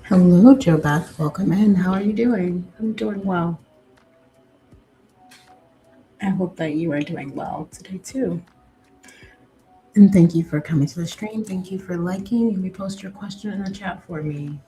Hello, Joe Beth. Welcome in. How are you doing? I'm doing well. I hope that you are doing well today too. And thank you for coming to the stream. Thank you for liking and repost your question in the chat for me.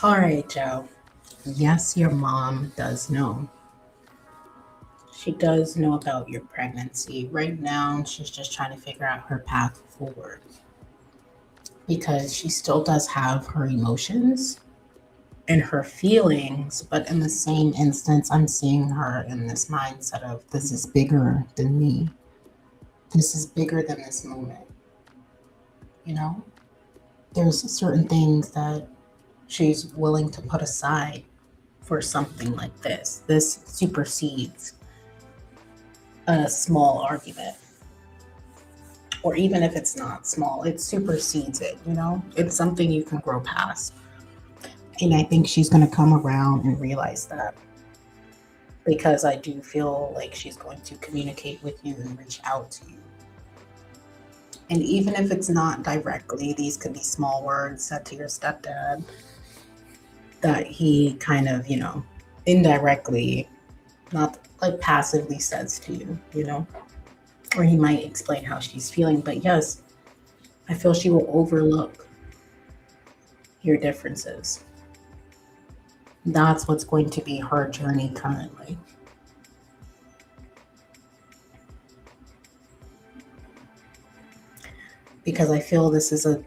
All right, Joe. Yes, your mom does know. She does know about your pregnancy. Right now, she's just trying to figure out her path forward because she still does have her emotions and her feelings, but in the same instance, I'm seeing her in this mindset of this is bigger than me. This is bigger than this moment. You know, there's certain things that she's willing to put aside for something like this. This supersedes a small argument. Or even if it's not small, it supersedes it, you know? It's something you can grow past. And I think she's going to come around and realize that because I do feel like she's going to communicate with you and reach out to you. And even if it's not directly, these could be small words said to your stepdad that he kind of, indirectly not like passively says to you, or he might explain how she's feeling. But yes, I feel she will overlook your differences. That's what's going to be her journey currently. Because I feel this is a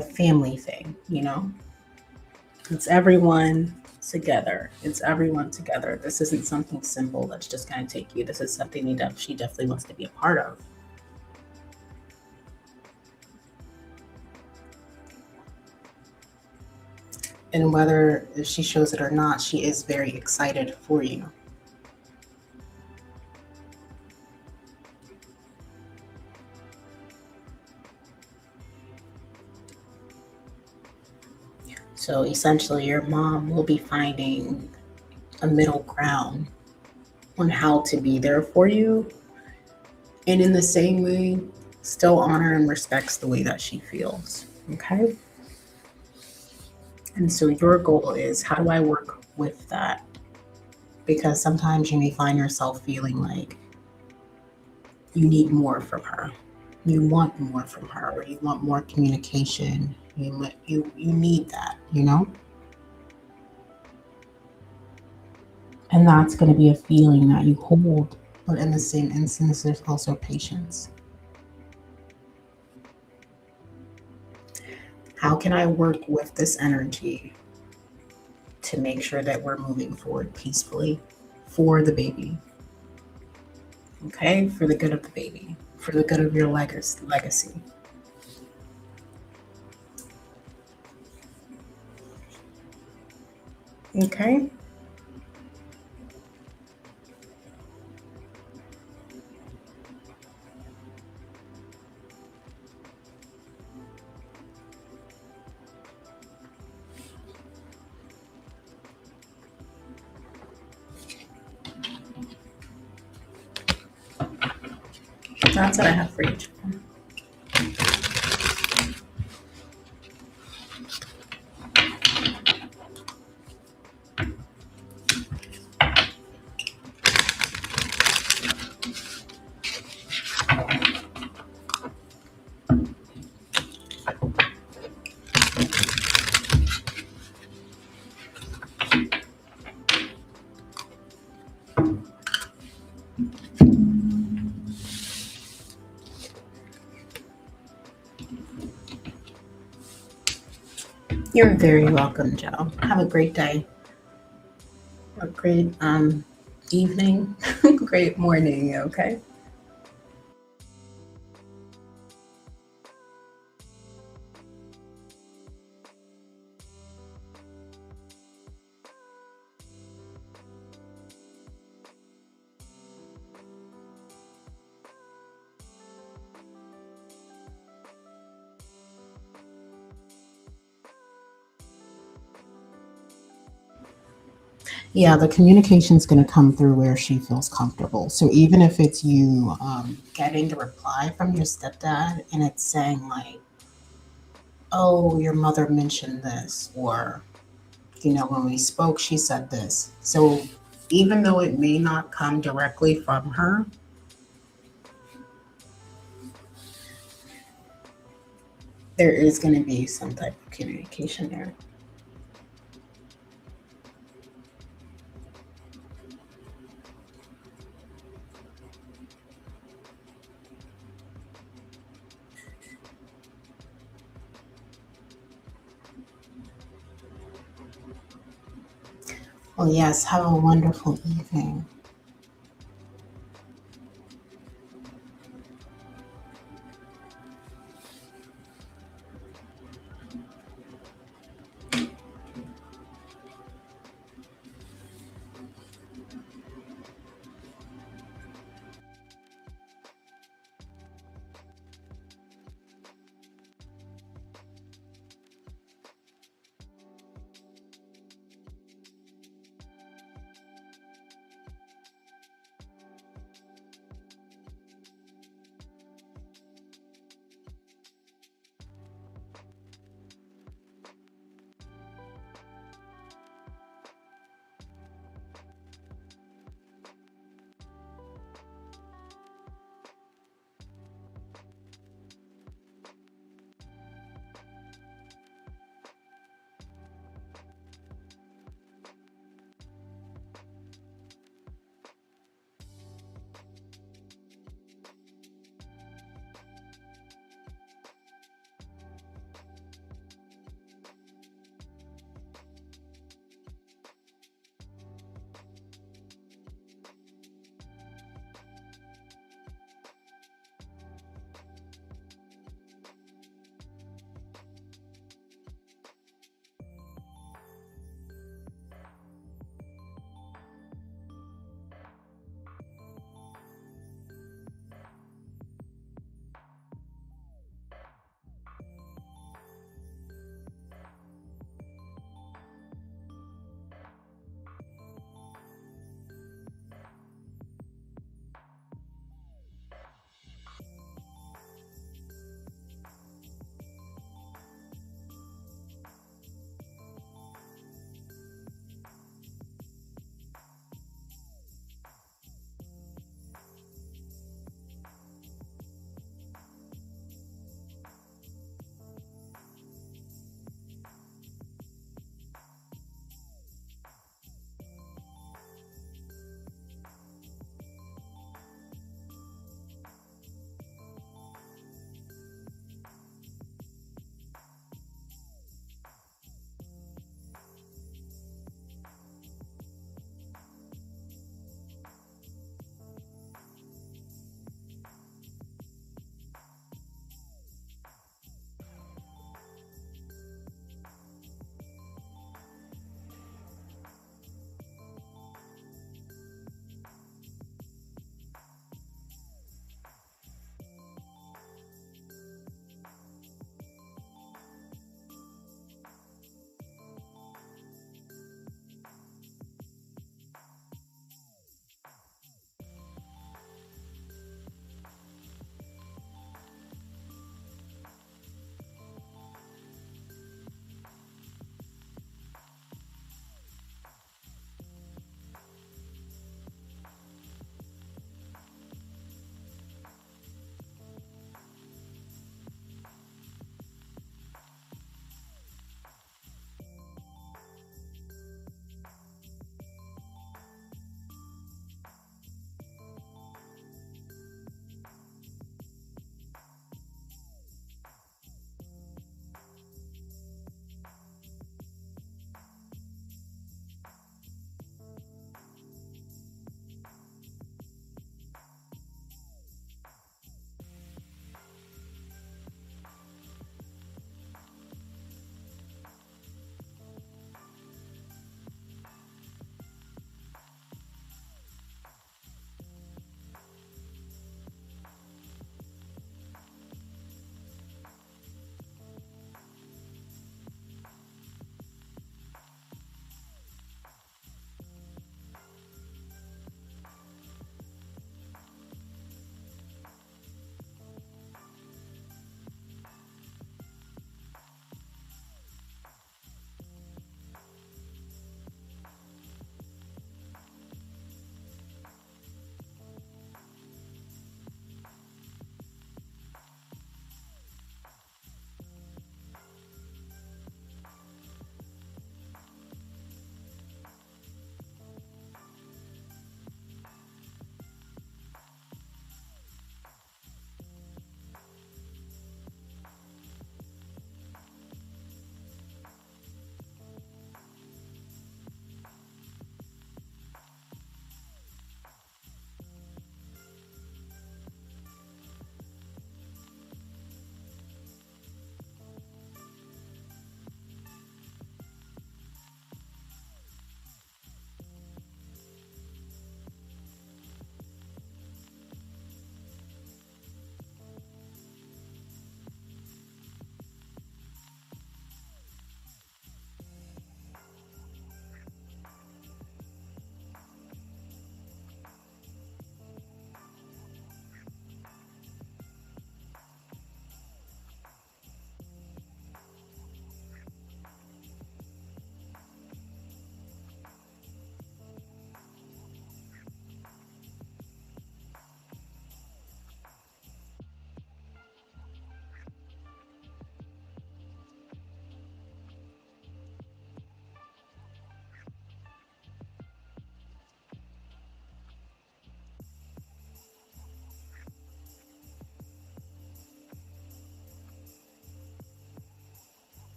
family thing, It's everyone together. It's everyone together. This isn't something simple that's just going to take you. This is something she definitely wants to be a part of. And whether she shows it or not, she is very excited for you. So essentially, your mom will be finding a middle ground on how to be there for you. And in the same way, still honor and respects the way that she feels. Okay? And so your goal is, how do I work with that? Because sometimes you may find yourself feeling like you need more from her. You want more from her, or you want more communication. You need that, And that's going to be a feeling that you hold. But in the same instance, there's also patience. How can I work with this energy to make sure that we're moving forward peacefully for the baby? Okay, for the good of the baby, for the good of your legacy. Okay. That's what I have for you. You're very welcome, Joe. Have a great day. A great evening. Great morning, okay? Yeah, the communication is going to come through where she feels comfortable. So even if it's you getting the reply from your stepdad and it's saying like, "Oh, your mother mentioned this," or when we spoke, she said this. So even though it may not come directly from her, there is going to be some type of communication there. Well, yes, have a wonderful evening.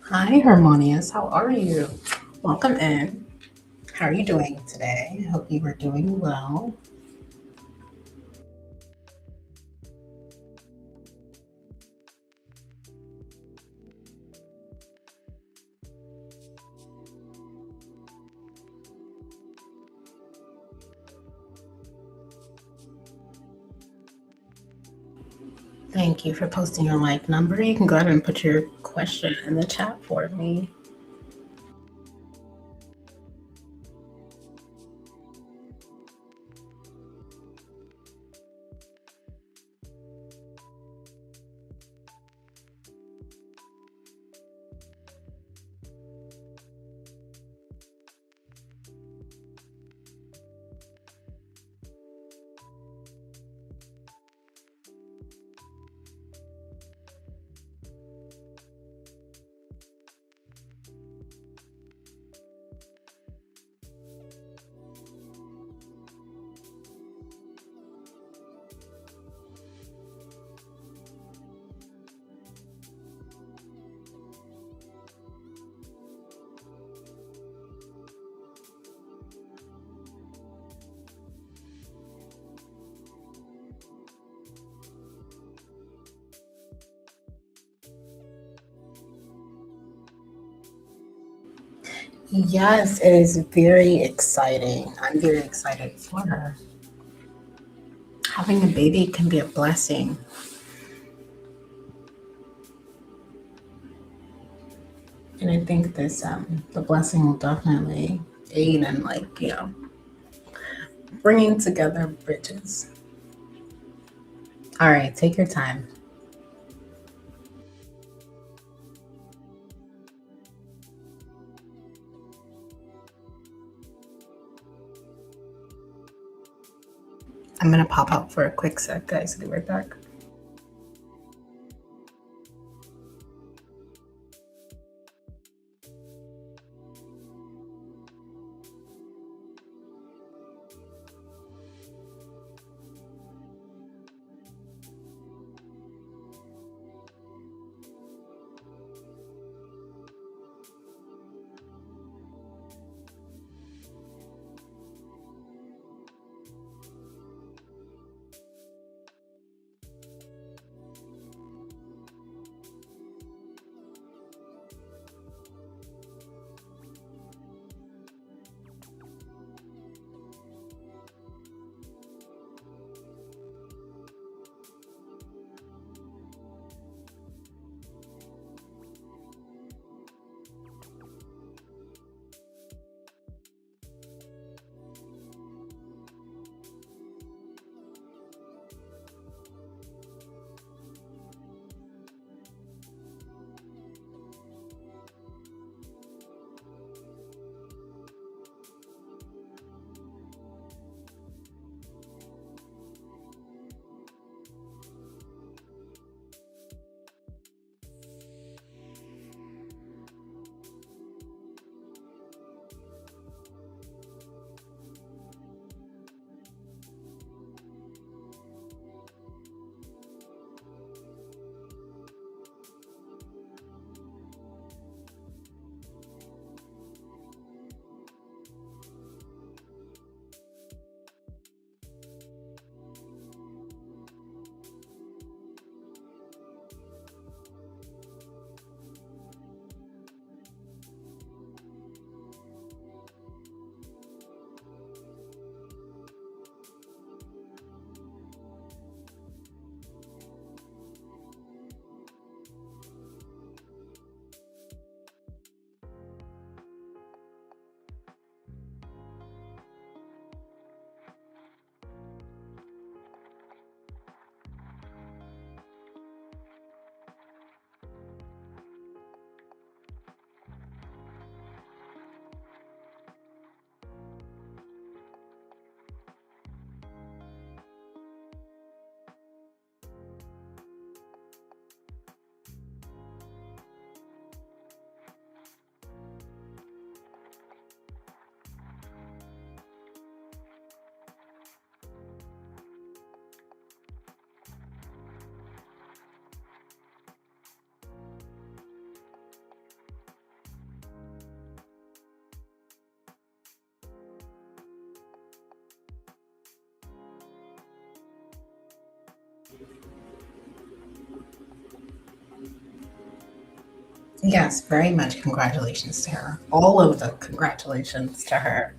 Hi, Harmonious. How are you? Welcome in. How are you doing today? I hope you are doing well. Thank you for posting your like number. You can go ahead and put your question in the chat for me. Yes, it is very exciting. I'm very excited for her. Having a baby can be a blessing. And I think this the blessing will definitely aid in bringing together bridges. All right, take your time. I'm gonna pop out for a quick sec, guys. I'll be right back. Yes, very much congratulations to her. All of the congratulations to her.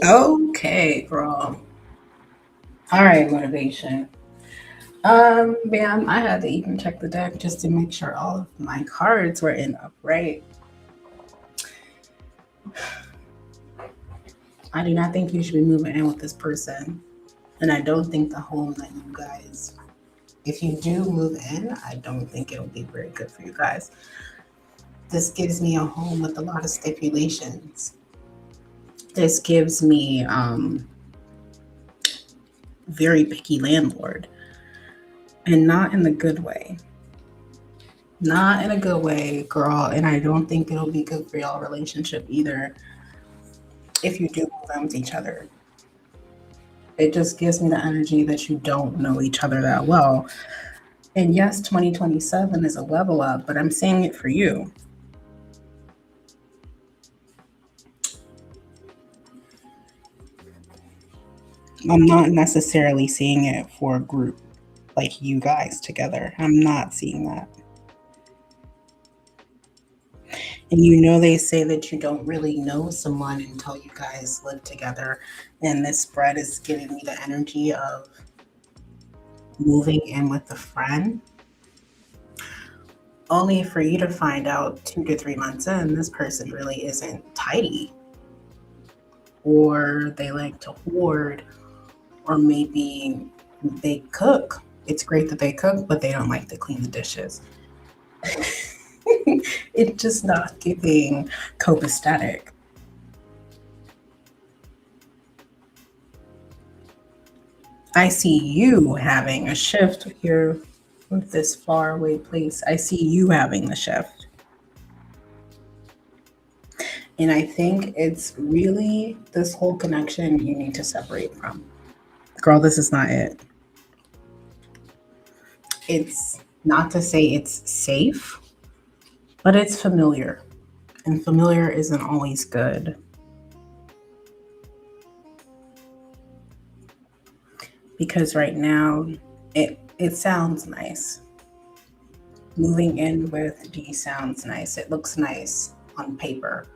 Okay, girl. All right, motivation. Bam, I had to even check the deck just to make sure all of my cards were in upright. I do not think you should be moving in with this person. And I don't think the home that you guys, if you do move in, I don't think it'll be very good for you guys. This gives me a home with a lot of stipulations. This gives me very picky landlord, and not in the good way. Not in a good way, girl. And I don't think it'll be good for y'all relationship either if you do move in with each other. It just gives me the energy that you don't know each other that well. And yes, 2027 is a level up, but I'm saying it for you. I'm not necessarily seeing it for a group like you guys together. I'm not seeing that. And you know, they say that you don't really know someone until you guys live together. And this spread is giving me the energy of moving in with a friend, only for you to find out 2 to 3 months in, this person really isn't tidy, or they like to hoard, or maybe they cook. It's great that they cook, but they don't like to clean the dishes. It's just not giving copacetic. I see you having a shift here with this faraway place. I see you having the shift. And I think it's really this whole connection you need to separate from. Girl, this is not it. It's not to say it's safe, but it's familiar. And familiar isn't always good. Because right now it sounds nice. Moving in with D sounds nice. It looks nice on paper.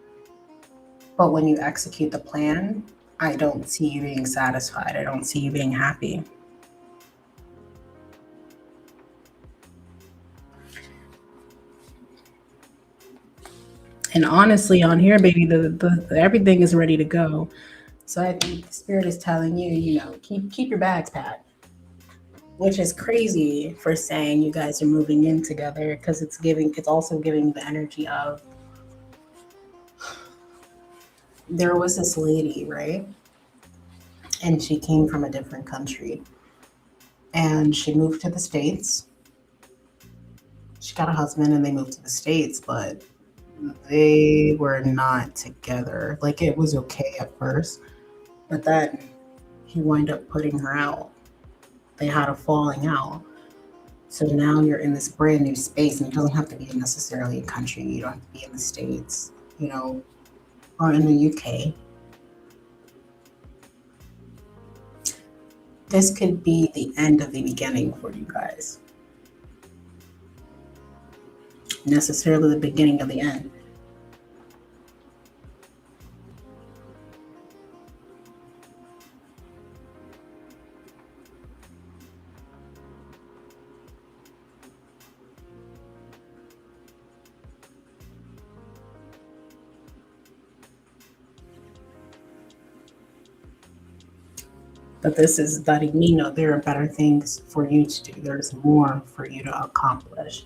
But when you execute the plan, I don't see you being satisfied. I don't see you being happy. And honestly, on here, baby, the everything is ready to go. So I think the spirit is telling you, keep your bags packed, which is crazy for saying you guys are moving in together because it's also giving the energy of there was this lady, right? And she came from a different country and she moved to the States. She got a husband and they moved to the States, but they were not together. Like it was okay at first, but then he wound up putting her out. They had a falling out. So now you're in this brand new space, and it doesn't have to be necessarily a country. You don't have to be in the States, or in the UK. This could be the end of the beginning for you guys. Necessarily the beginning of the end. But this is letting me know there are better things for you to do. There's more for you to accomplish.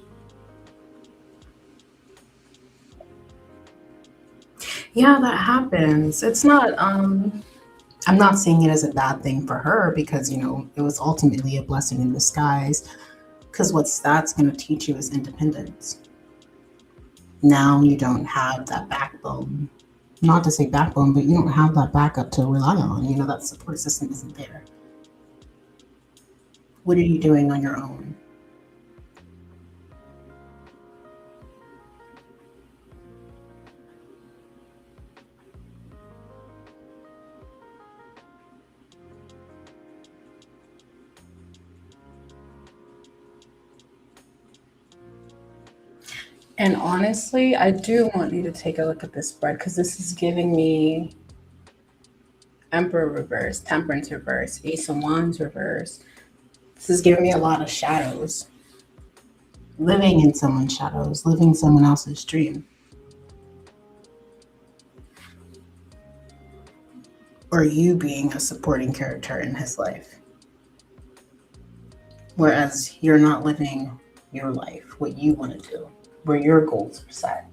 Yeah, that happens. It's not I'm not saying it as a bad thing for her because, it was ultimately a blessing in disguise. Because what that's going to teach you is independence. Now you don't have that backbone. Not to say backbone, but you don't have that backup to rely on. That support system isn't there. What are you doing on your own? And honestly, I do want you to take a look at this spread because this is giving me Emperor reverse, Temperance reverse, Ace of Wands reverse. This is giving me a lot of shadows. Living in someone's shadows, living someone else's dream. Or you being a supporting character in his life. Whereas you're not living your life, what you want to do, where your goals are set.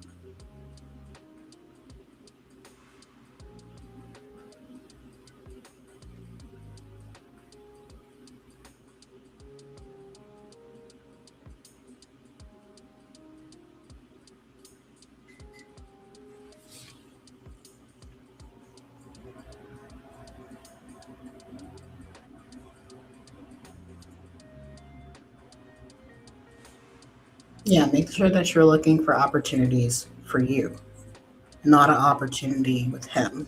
Yeah, make sure that you're looking for opportunities for you, not an opportunity with him.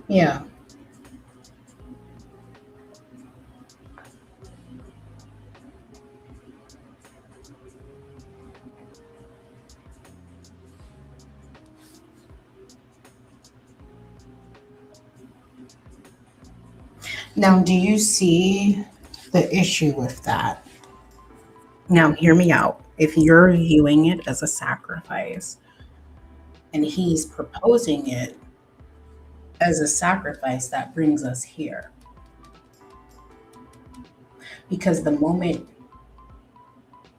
Yeah. Now, do you see the issue with that? Now, hear me out. If you're viewing it as a sacrifice and he's proposing it as a sacrifice, that brings us here. Because the moment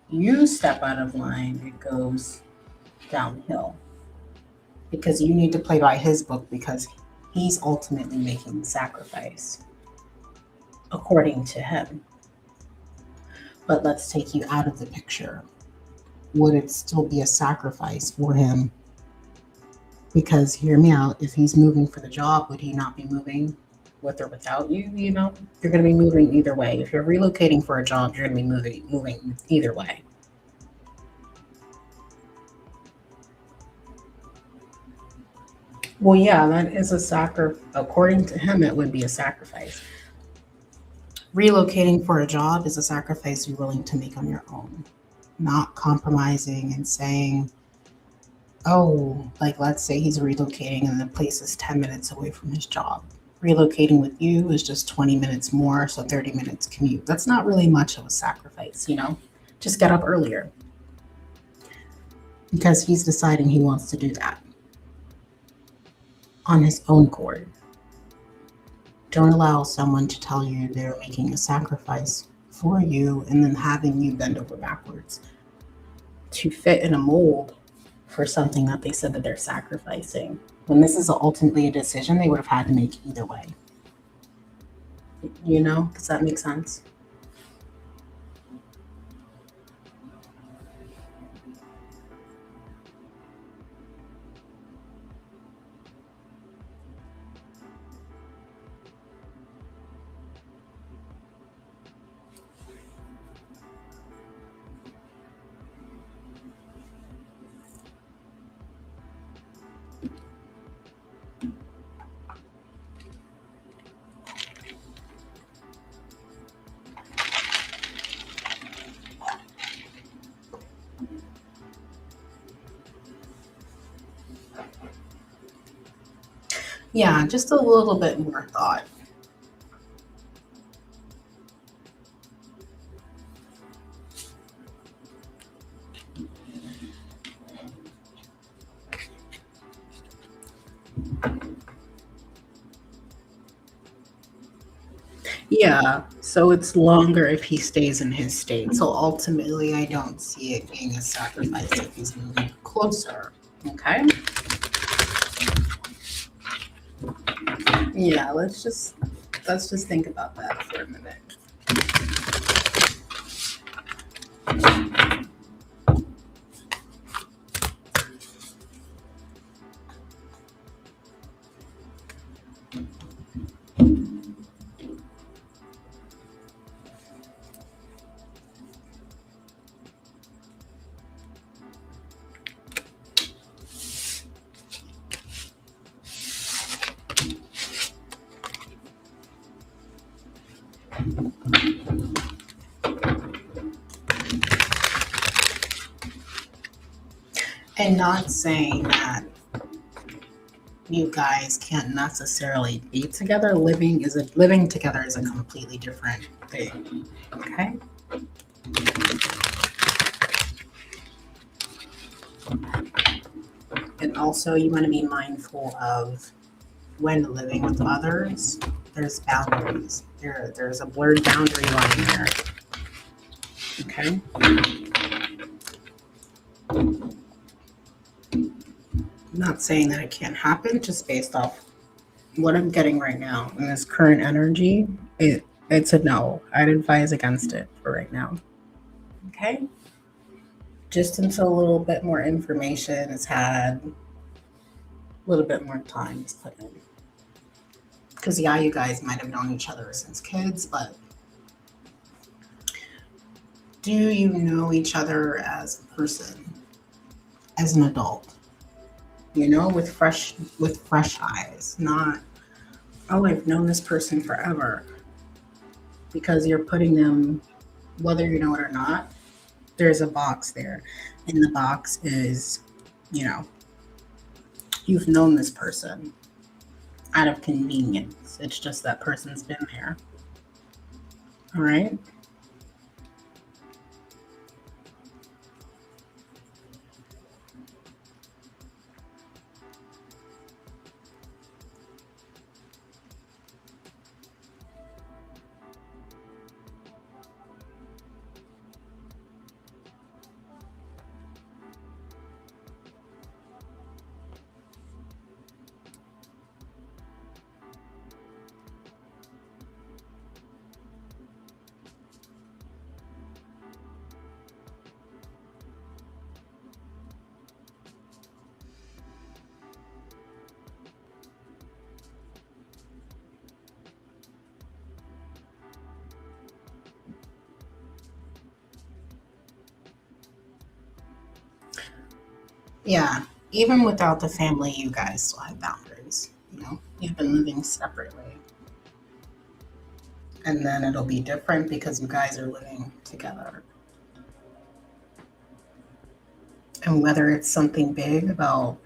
you step out of line, it goes downhill. Because you need to play by his book because he's ultimately making the sacrifice, according to him. But let's take you out of the picture. Would it still be a sacrifice for him? Because hear me out, if he's moving for the job, would he not be moving with or without you? You know, you're going to be moving either way. If you're relocating for a job, you're going to be moving either way. Well, yeah, that is a sacrifice. According to him, it would be a sacrifice. Relocating for a job is a sacrifice you're willing to make on your own, not compromising and saying, oh, like let's say he's relocating and the place is 10 minutes away from his job. Relocating with you is just 20 minutes more, so 30 minutes commute. That's not really much of a sacrifice, you know? Just get up earlier because he's deciding he wants to do that on his own accord. Don't allow someone to tell you they're making a sacrifice for you and then having you bend over backwards to fit in a mold for something that they said that they're sacrificing. When this is ultimately a decision they would have had to make either way. You know, does that make sense? Yeah, just a little bit more thought. Yeah, so it's longer if he stays in his state. So ultimately, I don't see it being a sacrifice if he's moving closer. Okay. Yeah, let's just think about that for a minute. And not saying that you guys can't necessarily be together. Living together is a completely different thing. Okay. And also you want to be mindful of when living with others, there's boundaries. There's a blurred boundary line there. Okay. I'm not saying that it can't happen, just based off what I'm getting right now in this current energy. It's a no. I'd advise against it for right now. Okay. Just until a little bit more information is had, a little bit more time is put in. Because yeah, you guys might have known each other since kids, but do you know each other as a person, as an adult? You know, with fresh eyes, not, oh, I've known this person forever. Because you're putting them, whether you know it or not, there's a box there. And the box is, you know, you've known this person out of convenience. It's just that person's been there. All right. Yeah. Even without the family, you guys still have boundaries. You know, you've been living separately. And then it'll be different because you guys are living together. And whether it's something big about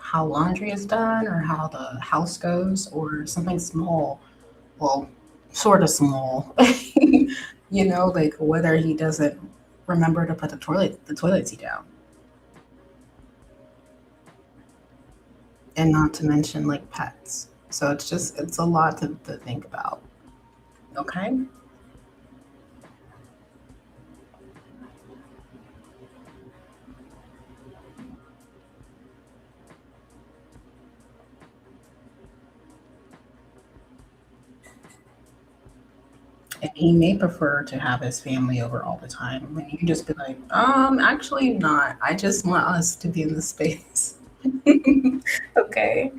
how laundry is done or how the house goes or something small, well, sort of small, like whether he doesn't remember to put the toilet seat down. And not to mention like pets. So it's a lot to think about. Okay. And he may prefer to have his family over all the time. And you can just be like, actually not. I just want us to be in the space. Okay.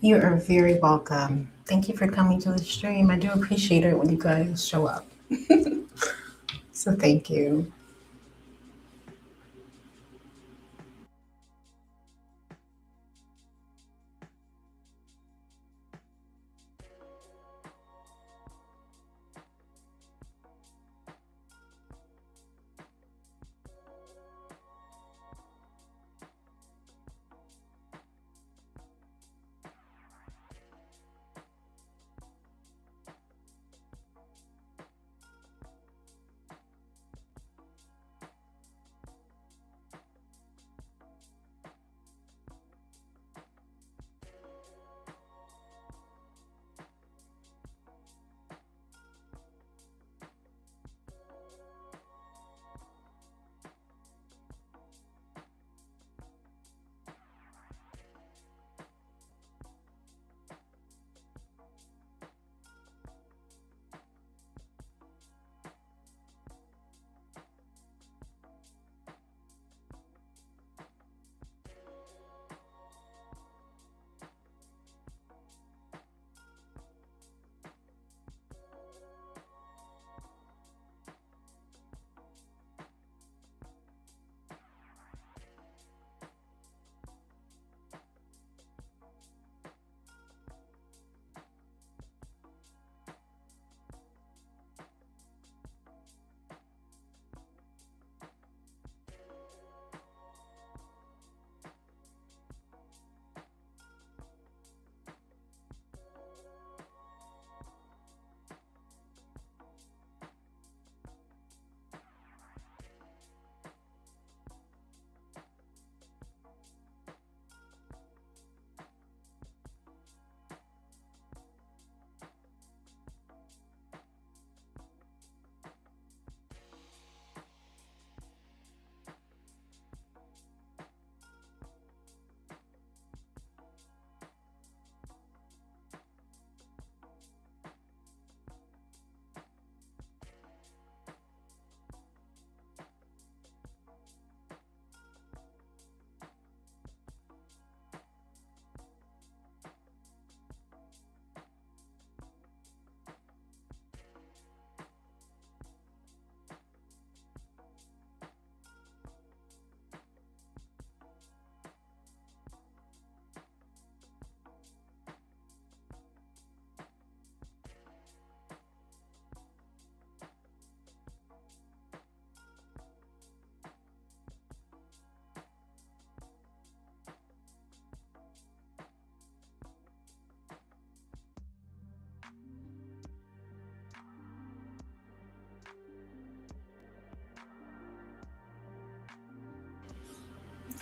You are very welcome. Thank you for coming to the stream. I do appreciate it when you guys show up. So thank you.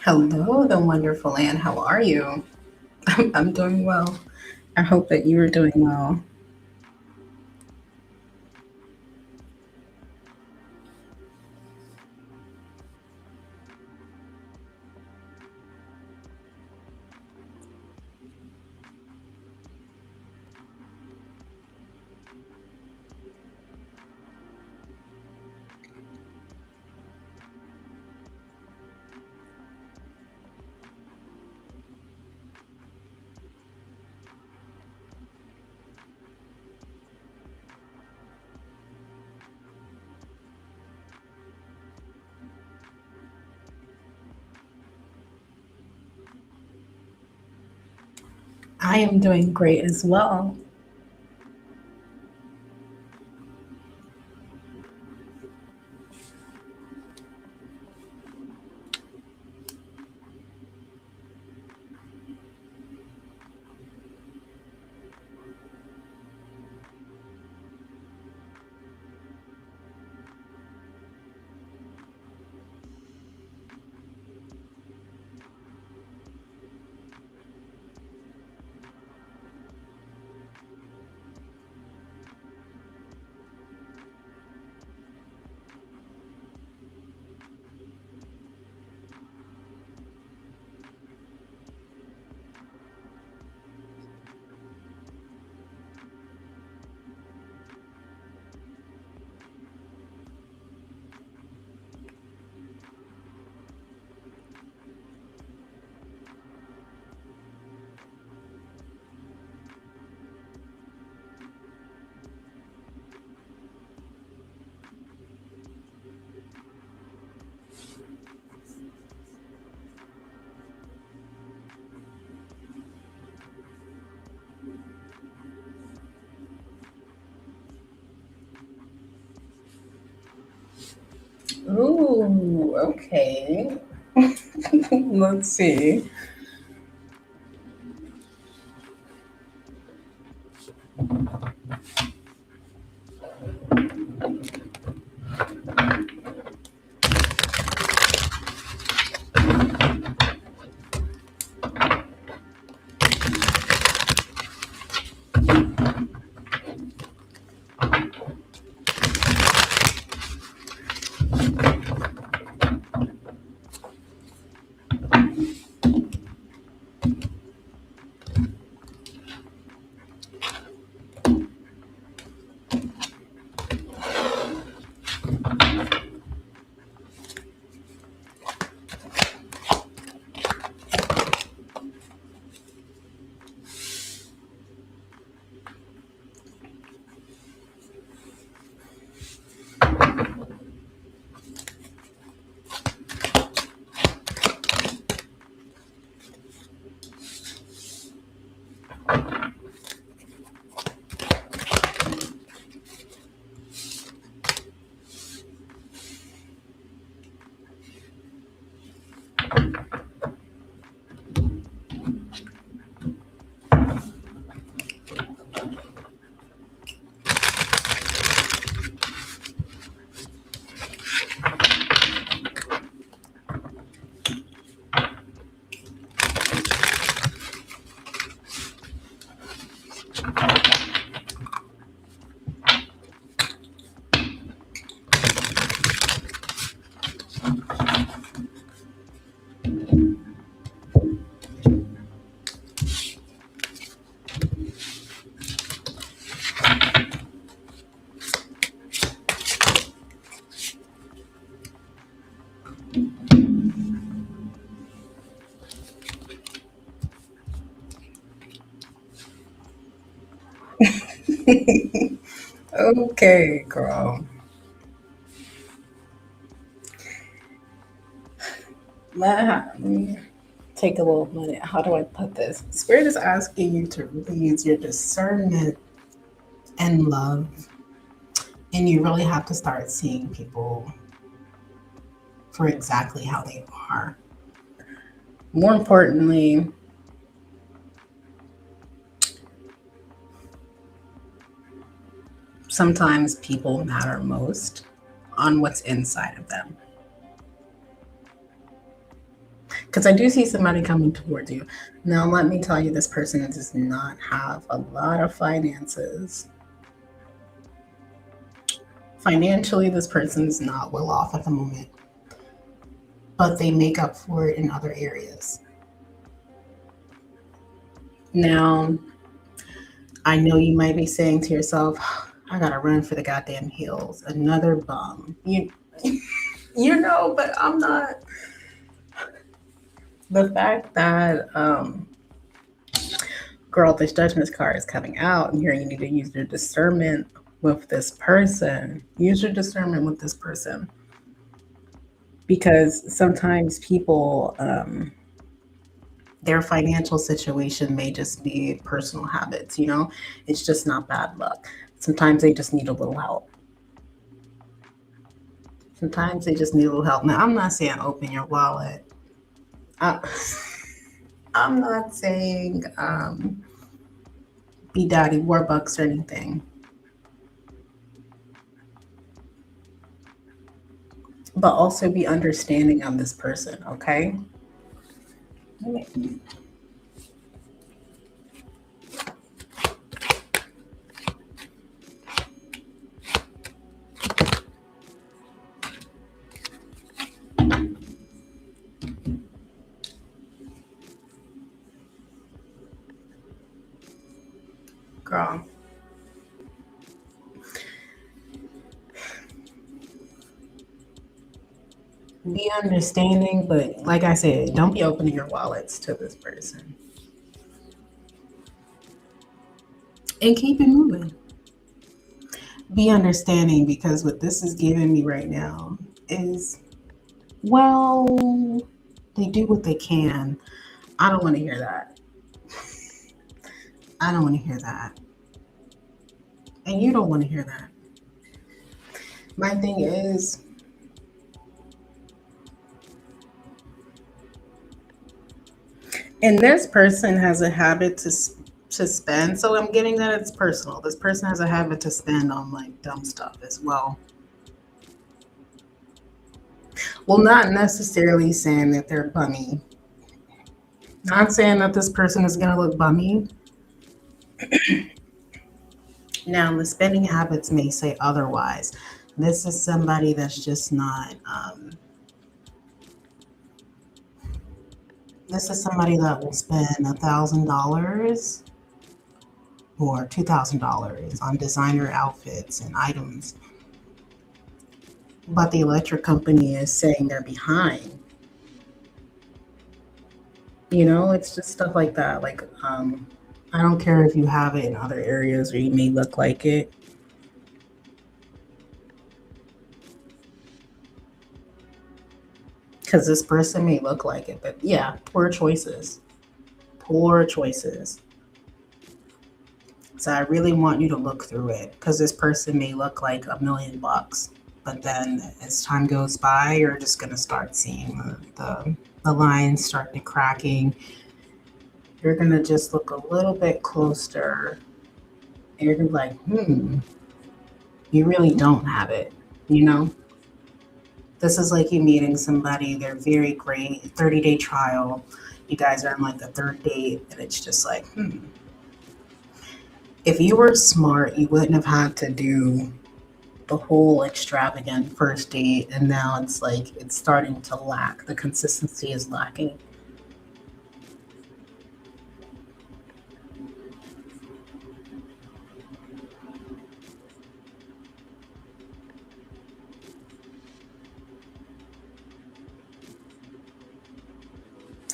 Hello, the wonderful Anne. How are you? I'm doing well. I hope that you are doing well. I am doing great as well. Ooh, okay. Let's see. Okay, girl. Let me take a little minute. How do I put this? Spirit is asking you to really use your discernment and love. And you really have to start seeing people for exactly how they are. More importantly, sometimes people matter most on what's inside of them. Because I do see somebody coming towards you. Now, let me tell you, this person does not have a lot of finances. Financially, this person is not well off at the moment, but they make up for it in other areas. Now, I know you might be saying to yourself, I gotta run for the goddamn hills. Another bum. You know, but I'm not. The fact that, girl, this judgment card is coming out, and here you need to use your discernment with this person. Use your discernment with this person. Because sometimes people, their financial situation may just be personal habits, you know? It's just not bad luck. Sometimes they just need a little help. Sometimes they just need a little help. Now, I'm not saying open your wallet. I, I'm not saying be daddy Warbucks or anything. But also be understanding of this person, okay? Girl. Be understanding, but like I said, don't be opening your wallets to this person. And keep it moving. Be understanding because what this is giving me right now is, well, they do what they can. I don't want to hear that. I don't want to hear that. And you don't want to hear that. My thing is, And this person has a habit to spend. So I'm getting that it's personal. This person has a habit to spend on like dumb stuff as well. Well, not necessarily saying that they're bummy. Not saying that this person is gonna look bummy. Now, the spending habits may say otherwise. This is somebody that's just not. This is somebody that will spend $1,000 or $2,000 on designer outfits and items, but the electric company is saying they're behind. You know, it's just stuff like that. Like, I don't care if you have it in other areas where you may look like it. Because this person may look like it, but yeah, poor choices. Poor choices. So I really want you to look through it because this person may look like $1 million, but then as time goes by, you're just gonna start seeing the lines start to cracking. You're gonna just look a little bit closer. And you're gonna be like, you really don't have it, you know? This is like you meeting somebody, they're very great, 30-day trial. You guys are on like the third date, and it's just like, if you were smart, you wouldn't have had to do the whole extravagant first date, and now it's like it's starting to lack. The consistency is lacking.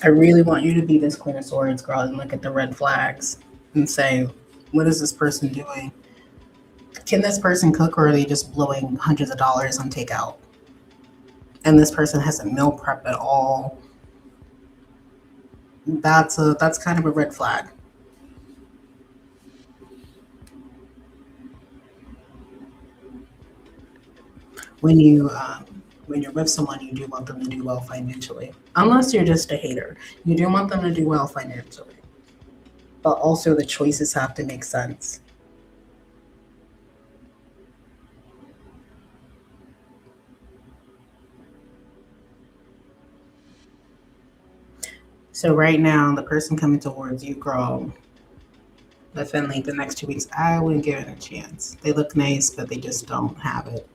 I really want you to be this Queen of Swords girl and look at the red flags and say, what is this person doing? Can this person cook, or are they just blowing hundreds of dollars on takeout? And this person hasn't meal prep at all. That's kind of a red flag. When you're with someone, you do want them to do well financially, unless you're just a hater. You do want them to do well financially, but also the choices have to make sense. So right now, the person coming towards you, girl, within like the next 2 weeks, I wouldn't give it a chance. They look nice, but they just don't have it.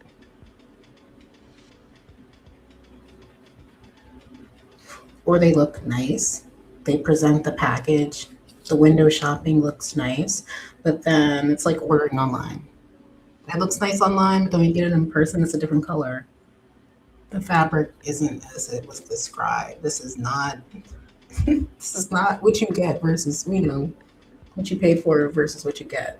Or they look nice. They present the package. The window shopping looks nice, but then it's like ordering online. It looks nice online, but then when you get it in person, it's a different color. The fabric isn't as it was described. This is not. This is not what you get versus what you pay for versus what you get.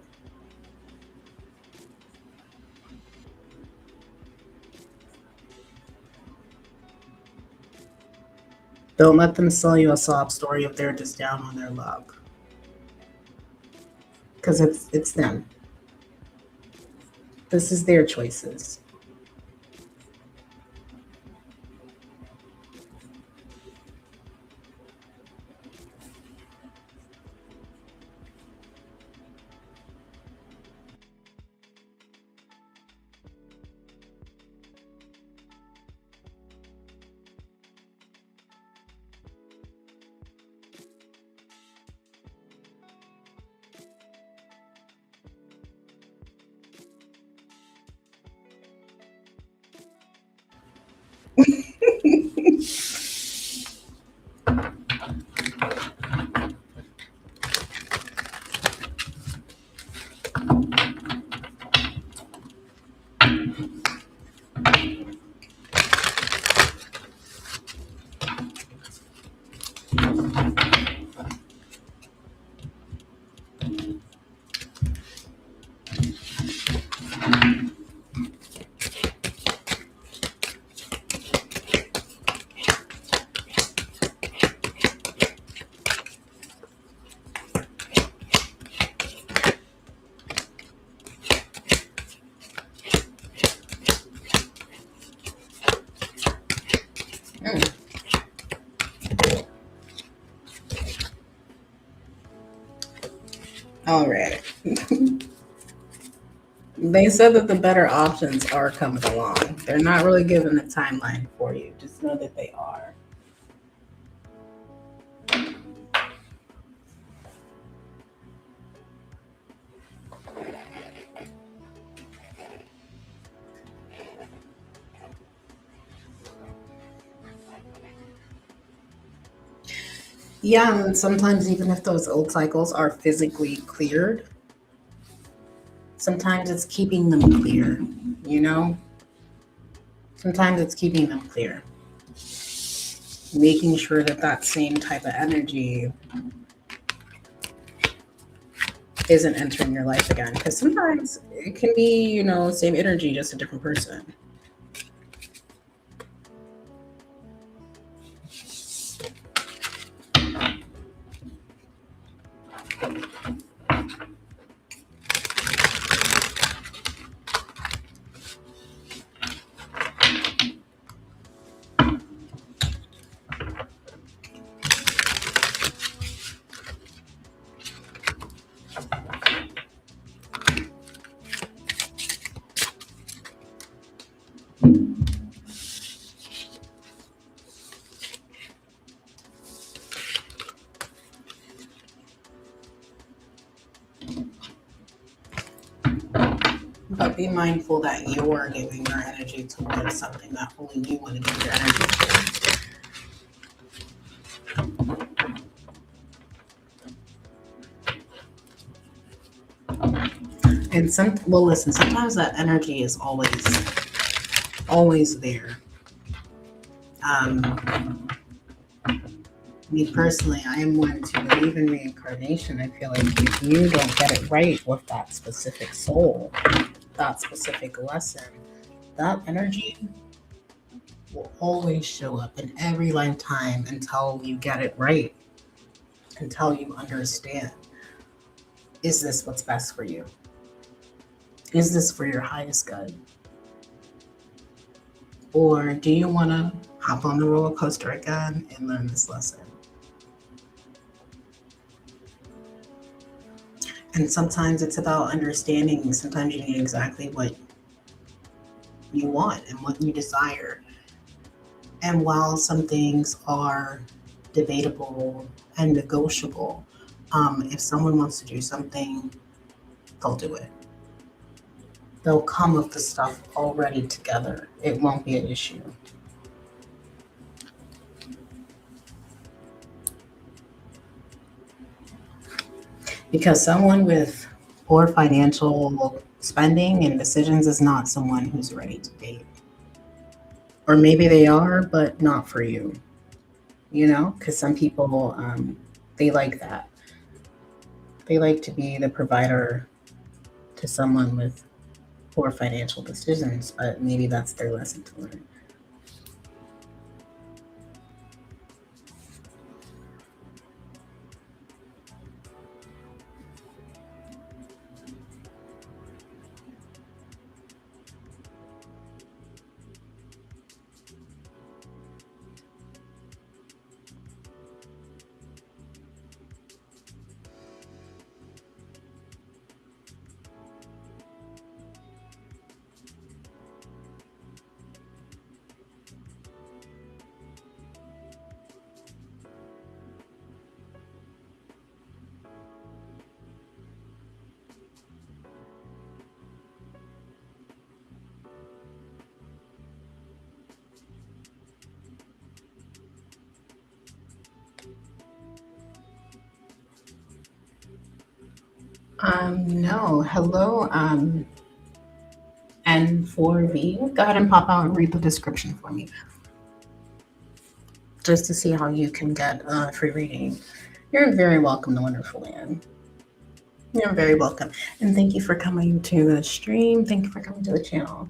Don't let them sell you a sob story if they're just down on their luck, because it's them. This is their choices. All right. They said that the better options are coming along. They're not really giving a timeline for you. Just know that they are. Yeah, and sometimes even if those old cycles are physically cleared, sometimes it's keeping them clear, you know? Sometimes it's keeping them clear. Making sure that that same type of energy isn't entering your life again. Because sometimes it can be, same energy, just a different person. But be mindful that you're giving your energy towards something that only you want to give your energy to. And listen, sometimes that energy is always there. Um, Me personally, I am one to believe in reincarnation. I feel like if you don't get it right with that specific soul, that specific lesson, that energy will always show up in every lifetime until you get it right, until you understand. Is this what's best for you? Is this for your highest good? Or do you want to hop on the roller coaster again and learn this lesson? And sometimes it's about understanding. Sometimes you need exactly what you want and what you desire. And while some things are debatable and negotiable, if someone wants to do something, they'll do it. They'll come with the stuff already together. It won't be an issue. Because someone with poor financial spending and decisions is not someone who's ready to date. Or maybe they are, but not for you, because some people, they like that. They like to be the provider to someone with poor financial decisions, but maybe that's their lesson to learn. No. Hello, N4V. Go ahead and pop out and read the description for me, just to see how you can get free reading. You're very welcome to Wonderful Land. You're very welcome. And thank you for coming to the stream. Thank you for coming to the channel.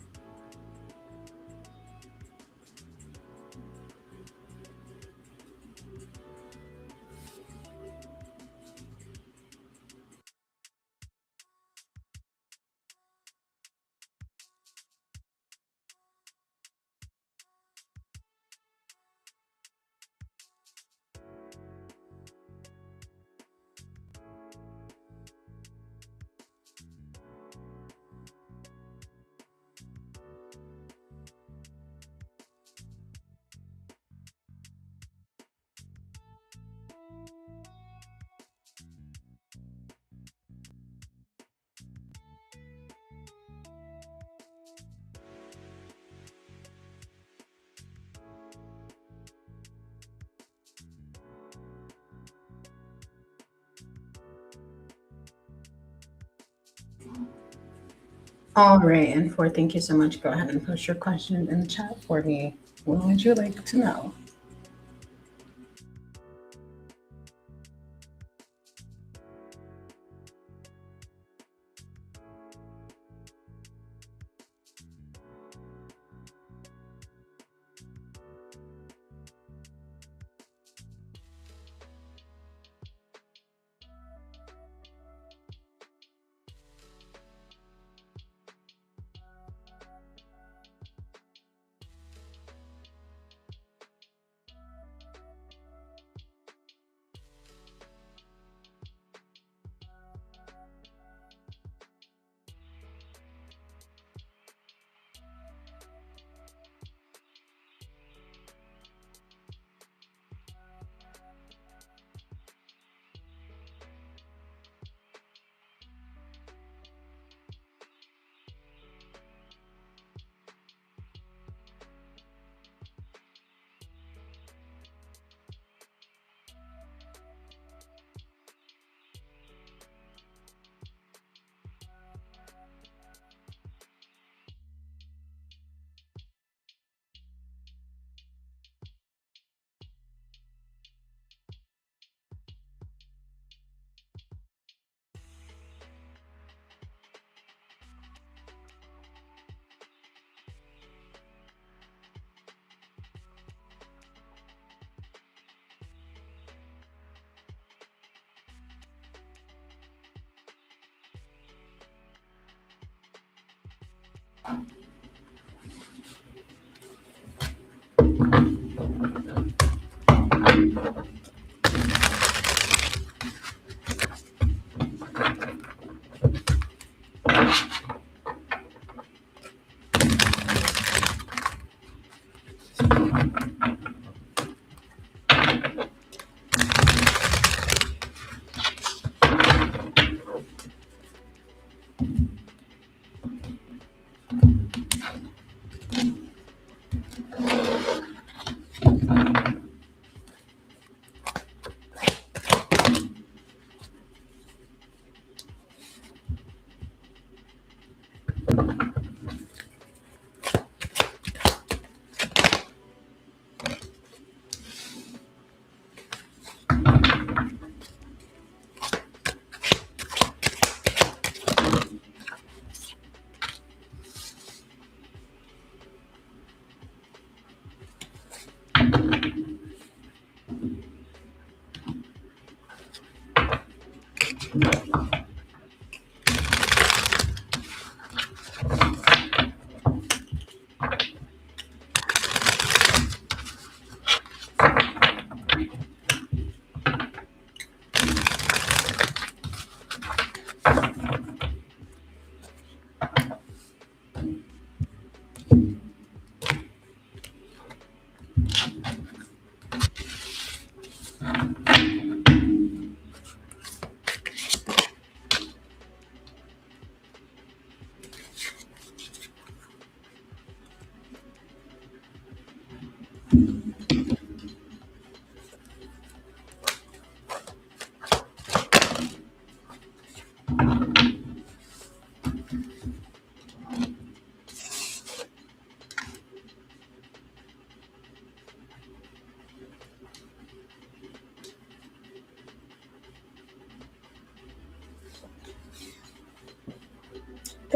All right, and four, thank you so much. Go ahead and post your question in the chat for me. What would you like to know?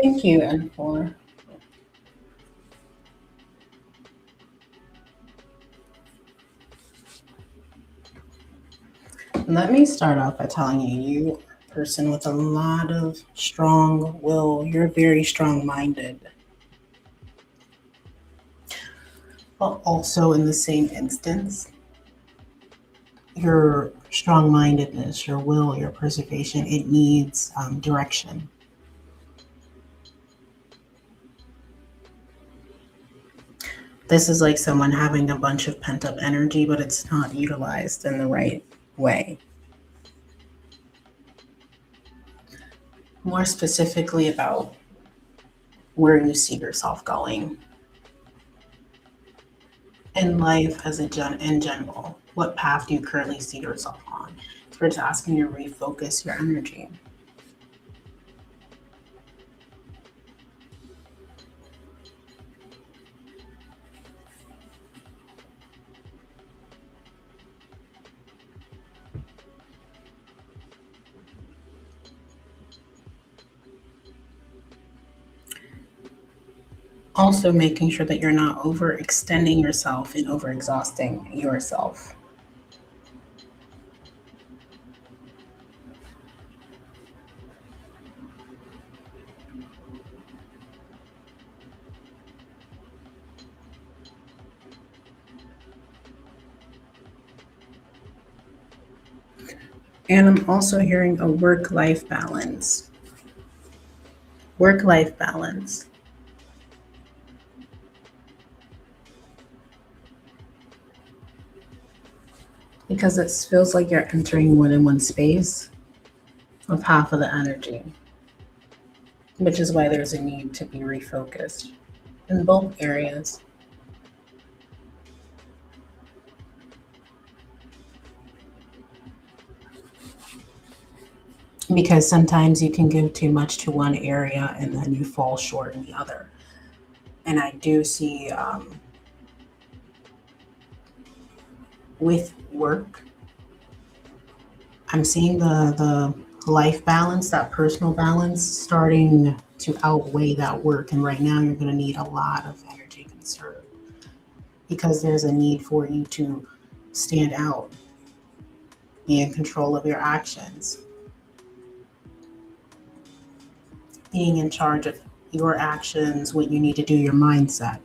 Thank you, N4. Let me start off by telling you, you are a person with a lot of strong will. You're very strong minded. But also, in the same instance, your strong mindedness, your will, your preservation, it needs direction. This is like someone having a bunch of pent up energy, but it's not utilized in the right way. More specifically, about where you see yourself going in life as in general. What path do you currently see yourself on? So we're just asking you to refocus your energy. Also, making sure that you're not overextending yourself and overexhausting yourself. And I'm also hearing a work life balance. Work life balance. Because it feels like you're entering more than one space of half of the energy, which is why there's a need to be refocused in both areas. Because sometimes you can give too much to one area and then you fall short in the other. And I do see with work, I'm seeing the life balance, that personal balance, starting to outweigh that work. And right now, you're going to need a lot of energy conserved because there's a need for you to stand out, be in control of your actions, being in charge of your actions, what you need to do, your mindset.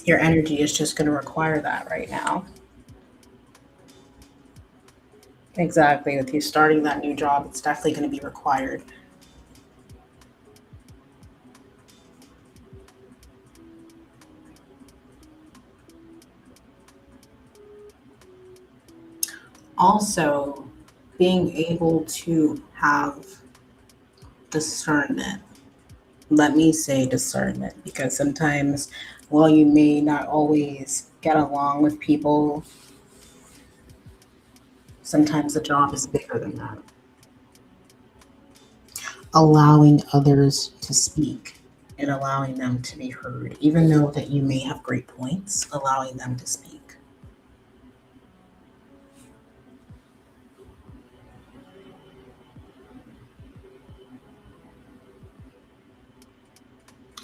Your energy is just going to require that right now. Exactly. With you starting that new job, it's definitely going to be required. Also, being able to have discernment. Let me say discernment because sometimes, while you may not always get along with people, sometimes the job is bigger than that. Allowing others to speak and allowing them to be heard, even though that you may have great points, allowing them to speak.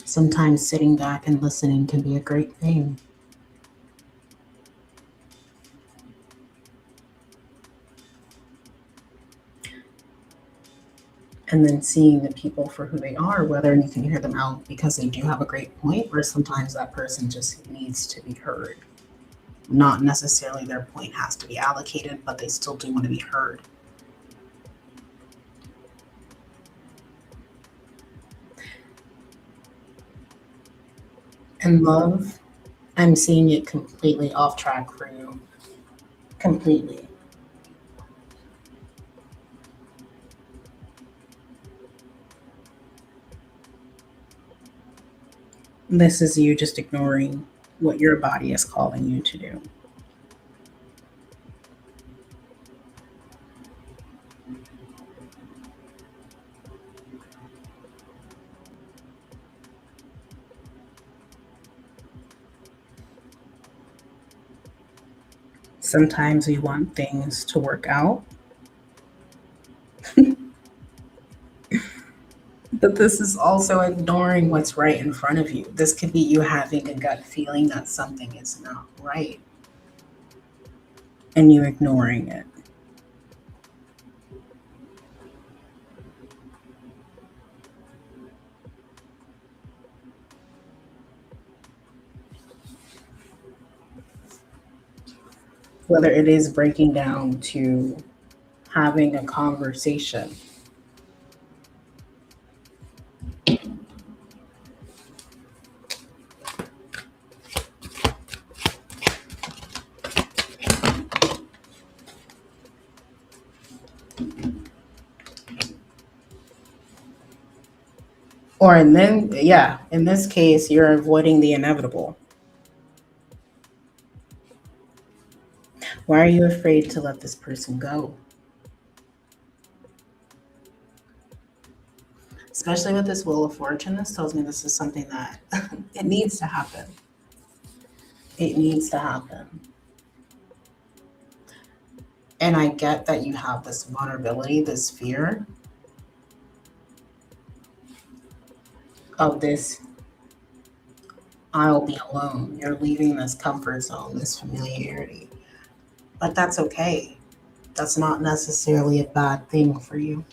Sometimes sitting back and listening can be a great thing. And then seeing the people for who they are, whether you can hear them out because they do have a great point, or sometimes that person just needs to be heard. Not necessarily their point has to be allocated, but they still do want to be heard. And love, I'm seeing it completely off track for you. Completely. This is you just ignoring what your body is calling you to do. Sometimes we want things to work out, but this is also ignoring what's right in front of you. This could be you having a gut feeling that something is not right and you ignoring it. Whether it is breaking down to having a conversation. Or and then yeah, in this case you're avoiding the inevitable. Why are you afraid to let this person go? Especially with this Wheel of Fortune, this tells me this is something that it needs to happen. It needs to happen. And I get that you have this vulnerability, this fear of this, I'll be alone. You're leaving this comfort zone, this familiarity. But that's okay. That's not necessarily a bad thing for you.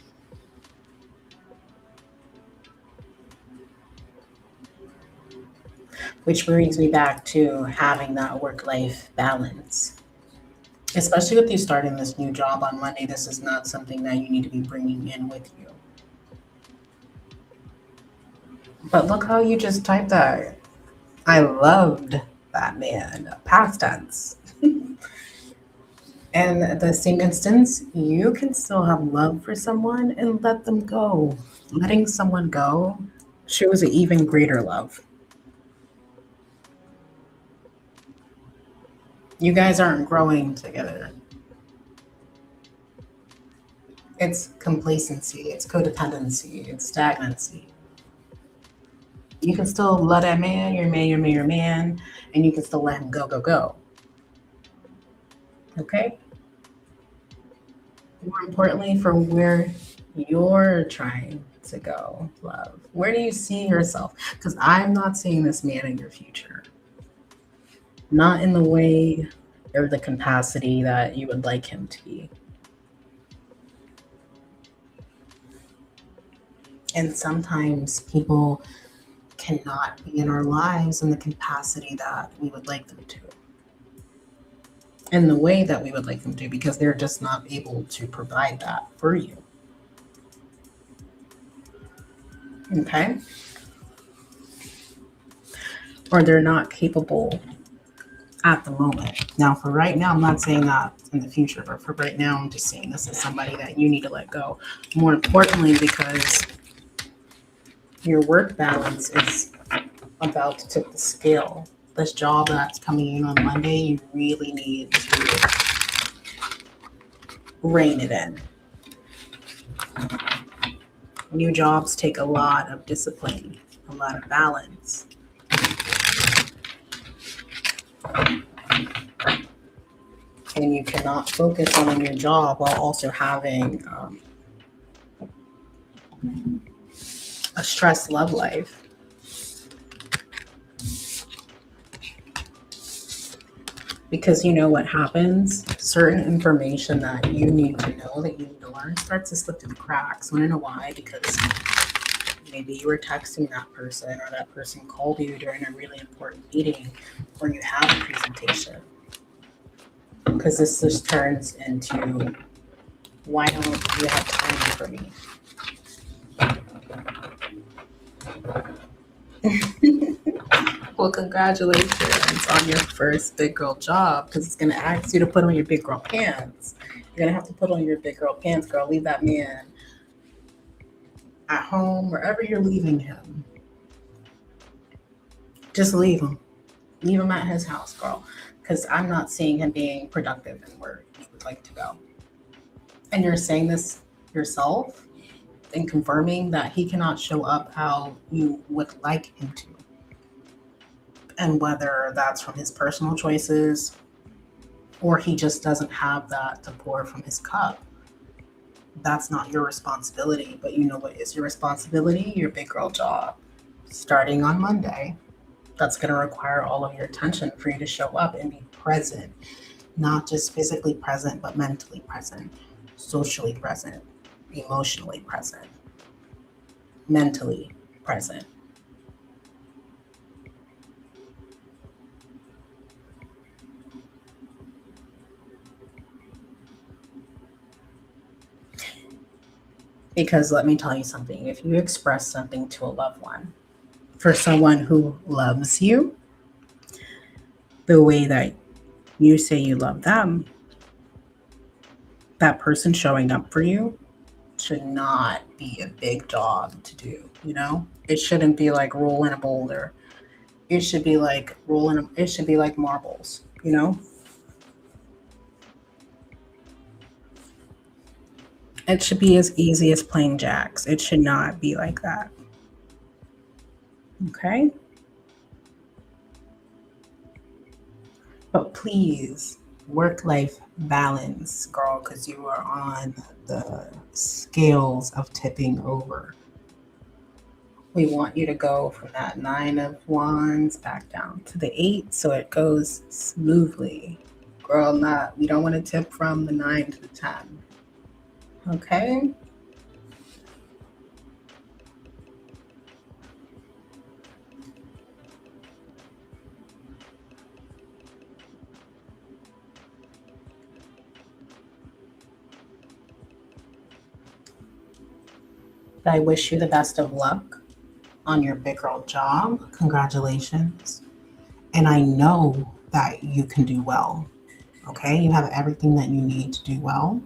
Which brings me back to having that work life balance. Especially with you starting this new job on Monday, this is not something that you need to be bringing in with you. But look how you just typed that. I loved that man. Past tense. And the same instance, you can still have love for someone and let them go. Letting someone go shows an even greater love. You guys aren't growing together. It's complacency, it's codependency, it's stagnancy. You can still love that man, your man, your man, your man, and you can still let him go, go, go. Okay? More importantly, for where you're trying to go, love. Where do you see yourself? Because I'm not seeing this man in your future. Not in the way or the capacity that you would like him to be. And sometimes people cannot be in our lives in the capacity that we would like them to, in the way that we would like them to, because they're just not able to provide that for you. Okay? Or they're not capable at the moment. Now, for right now, I'm not saying that in the future, but for right now, I'm just saying this is somebody that you need to let go. More importantly, because your work balance is about to tip the scale. This job that's coming in on Monday, you really need to rein it in. New jobs take a lot of discipline, a lot of balance. And you cannot focus on your job while also having a stressed love life. Because you know what happens? Certain information that you need to know, that you need to learn, starts to slip through the cracks. Want to know why? Because maybe you were texting that person, or that person called you during a really important meeting, or you have a presentation. Because this just turns into, why don't you have time for me? Well, congratulations on your first big girl job, because it's going to ask you to put on your big girl pants. You're going to have to put on your big girl pants, girl. Leave that man at home, wherever you're leaving him. Just leave him. Leave him at his house, girl. Because I'm not seeing him being productive in where you would like to go. And you're saying this yourself and confirming that he cannot show up how you would like him to. And whether that's from his personal choices or he just doesn't have that to pour from his cup, that's not your responsibility. But you know what is your responsibility? Your big girl job. Starting on Monday, that's going to require all of your attention for you to show up and be present. Not just physically present, but mentally present, socially present, emotionally present, mentally present. Because let me tell you something, if you express something to a loved one, for someone who loves you the way that you say you love them, that person showing up for you should not be a big job to do, you know? It shouldn't be like rolling a boulder. It should be like it should be like marbles, you know? It should be as easy as playing jacks. It should not be like that. Okay? But please, work-life balance, girl, because you are on the scales of tipping over. We want you to go from that 9 of Wands back down to the 8 so it goes smoothly. Girl, not we don't want to tip from the 9 to the 10. Okay? I wish you the best of luck on your big girl job. Congratulations. And I know that you can do well. Okay? You have everything that you need to do well.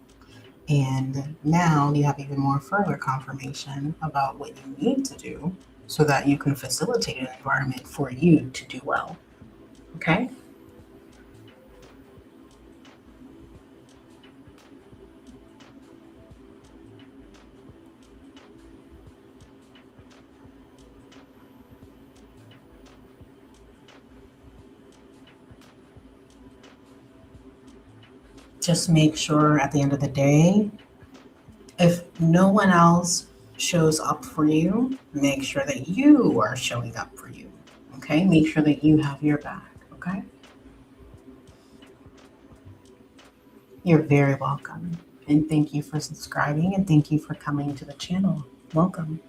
And now you have even more further confirmation about what you need to do so that you can facilitate an environment for you to do well. Okay? Just make sure at the end of the day, if no one else shows up for you, make sure that you are showing up for you. Okay? Make sure that you have your back. Okay? You're very welcome. And thank you for subscribing and thank you for coming to the channel. Welcome.